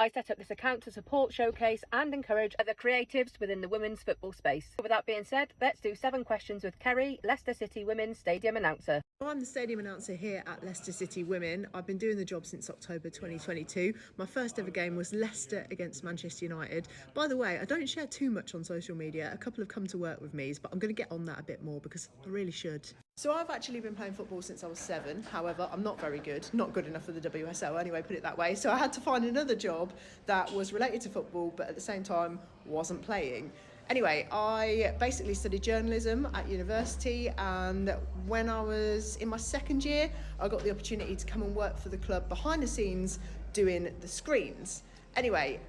I set up this account to support, showcase and encourage other creatives within the women's football space. With that being said, let's do 7 questions with Kerry, Leicester City Women's Stadium Announcer. I'm the stadium announcer here at Leicester City Women. I've been doing the job since October 2022. My first ever game was Leicester against Manchester United. By the way, I don't share too much on social media. A couple have come to work with me, but I'm going to get on that a bit more because I really should. So I've actually been playing football since I was 7. However, I'm not very good, not good enough for the WSL anyway, put it that way. So I had to find another job that was related to football, but at the same time wasn't playing. Anyway, I basically studied journalism at university, and when I was in my second year, I got the opportunity to come and work for the club behind the scenes doing the screens. Anyway,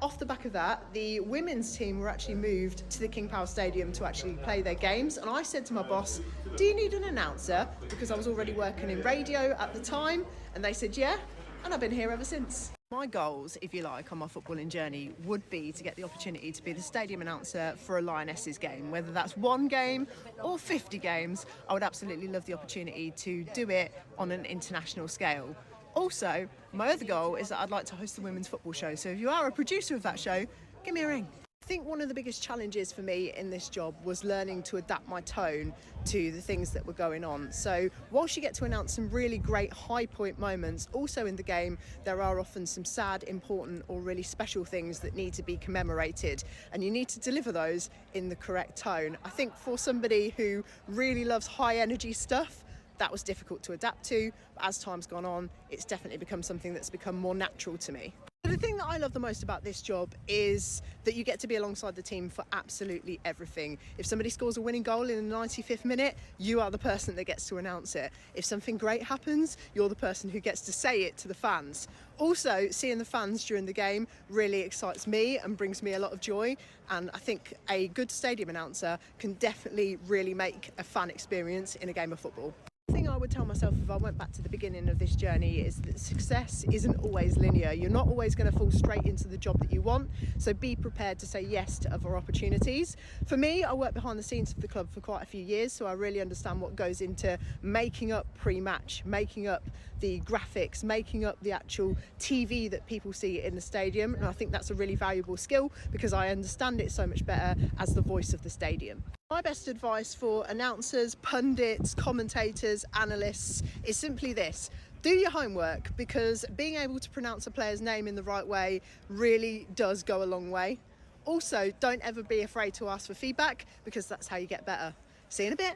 off the back of that, the women's team were actually moved to the King Power Stadium to actually play their games, and I said to my boss, do you need an announcer? Because I was already working in radio at the time, and they said yeah, and I've been here ever since. My goals, if you like, on my footballing journey would be to get the opportunity to be the stadium announcer for a Lionesses game. Whether that's 1 game or 50 games, I would absolutely love the opportunity to do it on an international scale. Also, my other goal is that I'd like to host the women's football show. So if you are a producer of that show, give me a ring. I think one of the biggest challenges for me in this job was learning to adapt my tone to the things that were going on. So whilst you get to announce some really great high point moments, also in the game there are often some sad, important or really special things that need to be commemorated, and you need to deliver those in the correct tone. I think for somebody who really loves high energy stuff, that was difficult to adapt to, but as time's gone on, it's definitely become something that's become more natural to me. The thing that I love the most about this job is that you get to be alongside the team for absolutely everything. If somebody scores a winning goal in the 95th minute, you are the person that gets to announce it. If something great happens, you're the person who gets to say it to the fans. Also, seeing the fans during the game really excites me and brings me a lot of joy, and I think a good stadium announcer can definitely really make a fan experience in a game of football. The thing I would tell myself if I went back to the beginning of this journey is that success isn't always linear. You're not always going to fall straight into the job that you want, so be prepared to say yes to other opportunities. For me, I worked behind the scenes of the club for quite a few years, so I really understand what goes into making up pre-match, making up the graphics, making up the actual TV that people see in the stadium, and I think that's a really valuable skill because I understand it so much better as the voice of the stadium. My best advice for announcers, pundits, commentators, analysts is simply this: do your homework, because being able to pronounce a player's name in the right way really does go a long way. Also, don't ever be afraid to ask for feedback, because that's how you get better. See you in a bit.